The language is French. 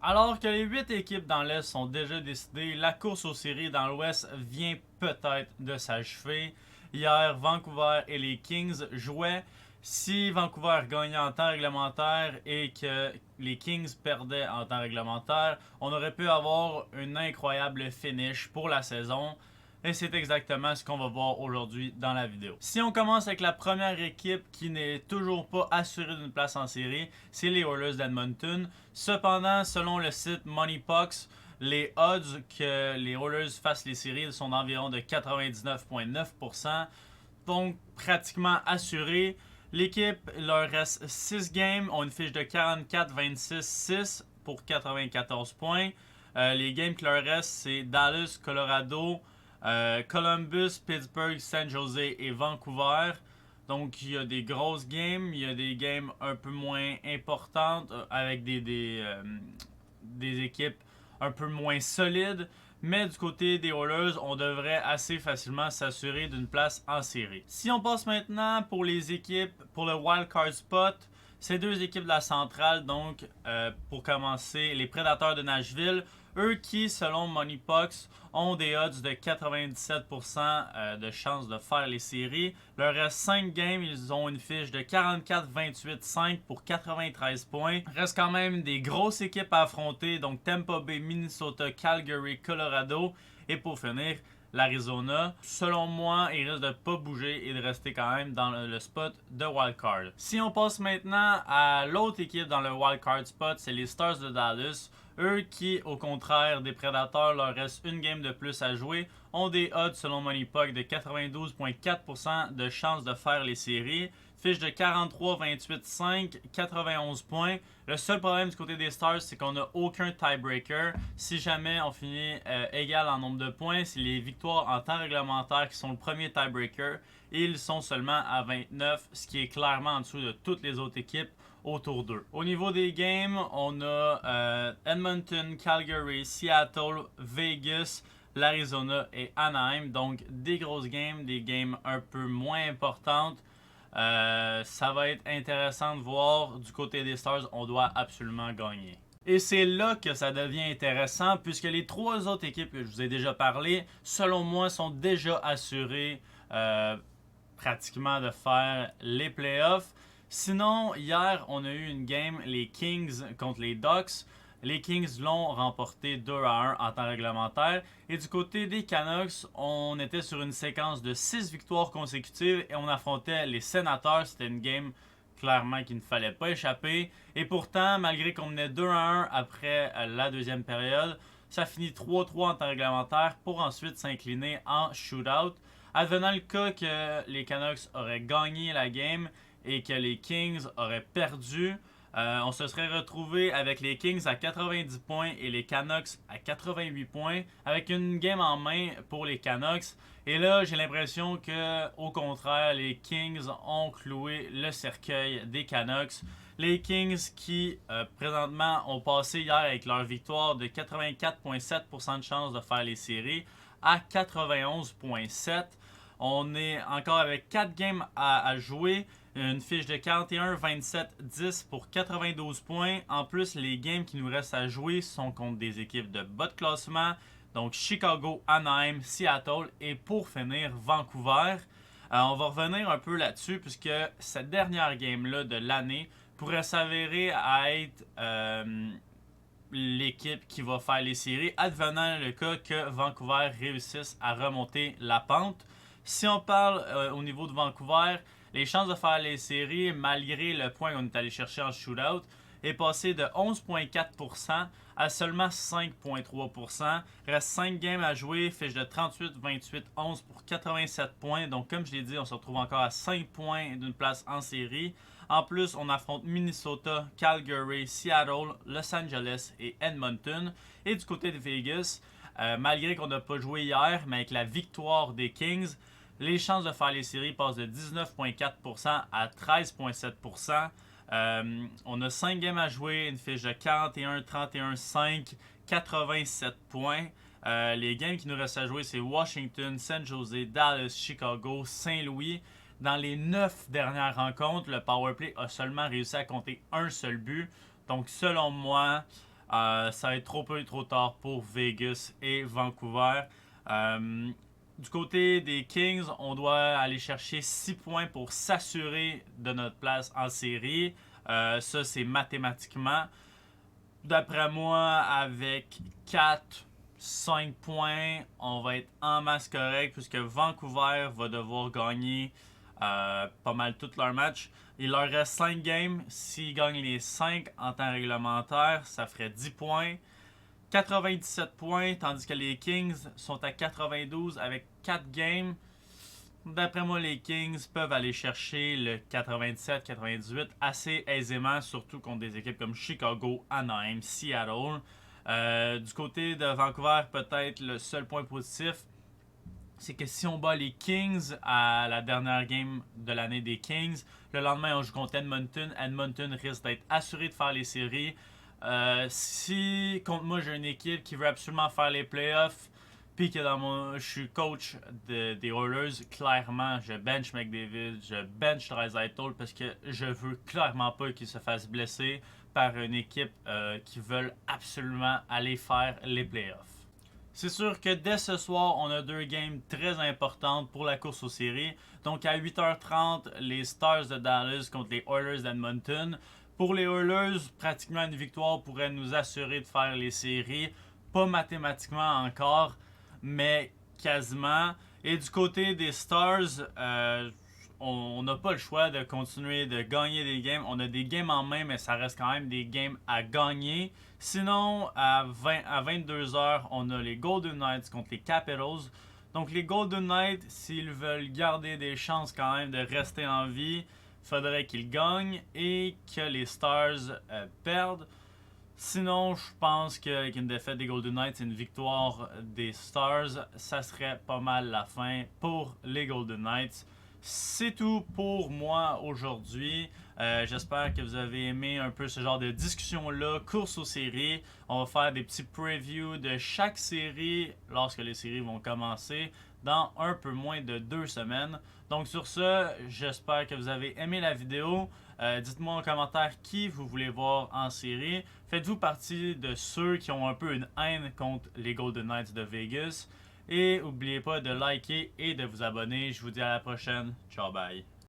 Alors que les 8 équipes dans l'Est sont déjà décidées, la course aux séries dans l'Ouest vient peut-être de s'achever. Hier, Vancouver et les Kings jouaient. Si Vancouver gagnait en temps réglementaire et que les Kings perdaient en temps réglementaire, on aurait pu avoir une incroyable finish pour la saison. Et c'est exactement ce qu'on va voir aujourd'hui dans la vidéo. Si on commence avec la première équipe qui n'est toujours pas assurée d'une place en série, c'est les Oilers d'Edmonton. Cependant, selon le site MoneyPucks, les odds que les Oilers fassent les séries sont d'environ de 99,9%, donc pratiquement assurés. L'équipe, leur reste 6 games, ont une fiche de 44-26-6 pour 94 points. Les games qui leur restent, c'est Dallas, Colorado, Columbus, Pittsburgh, San Jose et Vancouver. Donc, il y a des grosses games, il y a des games un peu moins importantes avec des équipes un peu moins solides. Mais du côté des Oilers, on devrait assez facilement s'assurer d'une place en série. Si on passe maintenant pour les équipes, pour le Wild Card Spot, ces deux équipes de la centrale, donc pour commencer, les Prédateurs de Nashville, eux qui, selon MoneyPucks, ont des odds de 97% de chances de faire les séries. Leur reste 5 games, ils ont une fiche de 44-28-5 pour 93 points. Reste quand même des grosses équipes à affronter, donc Tampa Bay, Minnesota, Calgary, Colorado. Et pour finir, l'Arizona. Selon moi, il risque de ne pas bouger et de rester quand même dans le spot de wildcard. Si on passe maintenant à l'autre équipe dans le wildcard spot, c'est les Stars de Dallas. Eux qui, au contraire des Prédateurs, leur reste une game de plus à jouer, ont des odds selon MoneyPuck de 92,4% de chances de faire les séries. Fiche de 43-28-5, 91 points. Le seul problème du côté des Stars, c'est qu'on n'a aucun tiebreaker. Si jamais on finit égal en nombre de points, c'est les victoires en temps réglementaire qui sont le premier tiebreaker. Et ils sont seulement à 29, ce qui est clairement en dessous de toutes les autres équipes autour d'eux. Au niveau des games, on a Edmonton, Calgary, Seattle, Vegas, l'Arizona et Anaheim. Donc des grosses games, des games un peu moins importantes. Ça va être intéressant de voir du côté des Stars, on doit absolument gagner. Et c'est là que ça devient intéressant puisque les trois autres équipes que je vous ai déjà parlé, selon moi, sont déjà assurées pratiquement de faire les playoffs. Sinon, hier, on a eu une game, les Kings contre les Ducks. Les Kings l'ont remporté 2-1 en temps réglementaire. Et du côté des Canucks, on était sur une séquence de 6 victoires consécutives et on affrontait les Sénateurs. C'était une game clairement qu'il ne fallait pas échapper. Et pourtant, malgré qu'on menait 2-1 après la deuxième période, ça finit 3-3 en temps réglementaire pour ensuite s'incliner en shootout. Advenant le cas que les Canucks auraient gagné la game et que les Kings auraient perdu, on se serait retrouvé avec les Kings à 90 points et les Canucks à 88 points, avec une game en main pour les Canucks. Et là, j'ai l'impression que, au contraire, les Kings ont cloué le cercueil des Canucks. Les Kings qui, présentement, ont passé hier avec leur victoire de 84,7% de chance de faire les séries à 91,7%. On est encore avec 4 games à jouer. Une fiche de 41-27-10 pour 92 points. En plus, les games qui nous restent à jouer sont contre des équipes de bas de classement. Donc Chicago, Anaheim, Seattle et pour finir, Vancouver. On va revenir un peu là-dessus puisque cette dernière game-là de l'année pourrait s'avérer à être l'équipe qui va faire les séries, advenant le cas que Vancouver réussisse à remonter la pente. Si on parle au niveau de Vancouver, les chances de faire les séries, malgré le point qu'on est allé chercher en shootout, est passé de 11,4% à seulement 5,3%. Reste 5 games à jouer, fiche de 38-28-11 pour 87 points. Donc comme je l'ai dit, on se retrouve encore à 5 points d'une place en série. En plus, on affronte Minnesota, Calgary, Seattle, Los Angeles et Edmonton. Et du côté de Vegas, malgré qu'on n'a pas joué hier, mais avec la victoire des Kings, les chances de faire les séries passent de 19,4% à 13,7%. On a 5 games à jouer, une fiche de 41, 31, 5, 87 points. Les games qui nous restent à jouer, c'est Washington, San Jose, Dallas, Chicago, Saint-Louis. Dans les 9 dernières rencontres, le powerplay a seulement réussi à compter un seul but. Donc, selon moi, Ça va être trop peu et trop tard pour Vegas et Vancouver. Du côté des Kings, on doit aller chercher 6 points pour s'assurer de notre place en série. Ça, c'est mathématiquement. D'après moi, avec 4-5 points, on va être en masse correct puisque Vancouver va devoir gagner pas mal tous leurs matchs. Il leur reste 5 games. S'ils gagnent les 5 en temps réglementaire, ça ferait 10 points. 97 points, tandis que les Kings sont à 92 avec 4 games. D'après moi, les Kings peuvent aller chercher le 97-98 assez aisément, surtout contre des équipes comme Chicago, Anaheim, Seattle. Du côté de Vancouver, peut-être le seul point positif, c'est que si on bat les Kings à la dernière game de l'année des Kings, le lendemain on joue contre Edmonton. Edmonton risque d'être assuré de faire les séries. Si contre moi j'ai une équipe qui veut absolument faire les playoffs, puis que je suis coach des Oilers, clairement je bench McDavid, je bench Draisaitl parce que je veux clairement pas qu'il se fasse blesser par une équipe qui veulent absolument aller faire les playoffs. C'est sûr que dès ce soir, on a 2 games très importantes pour la course aux séries. Donc à 8h30, les Stars de Dallas contre les Oilers d'Edmonton. Pour les Oilers, pratiquement une victoire pourrait nous assurer de faire les séries. Pas mathématiquement encore, mais quasiment. Et du côté des Stars, on n'a pas le choix de continuer de gagner des games. On a des games en main, mais ça reste quand même des games à gagner. Sinon, à 22h, on a les Golden Knights contre les Capitals. Donc les Golden Knights, s'ils veulent garder des chances quand même de rester en vie, il faudrait qu'ils gagnent et que les Stars perdent. Sinon, je pense qu'avec une défaite des Golden Knights et une victoire des Stars, ça serait pas mal la fin pour les Golden Knights. C'est tout pour moi aujourd'hui. J'espère que vous avez aimé un peu ce genre de discussion-là, course aux séries. On va faire des petits previews de chaque série lorsque les séries vont commencer dans un peu moins de 2 semaines. Donc sur ce, j'espère que vous avez aimé la vidéo. Dites-moi en commentaire qui vous voulez voir en série. Faites-vous partie de ceux qui ont un peu une haine contre les Golden Knights de Vegas. Et n'oubliez pas de liker et de vous abonner. Je vous dis à la prochaine. Ciao, bye.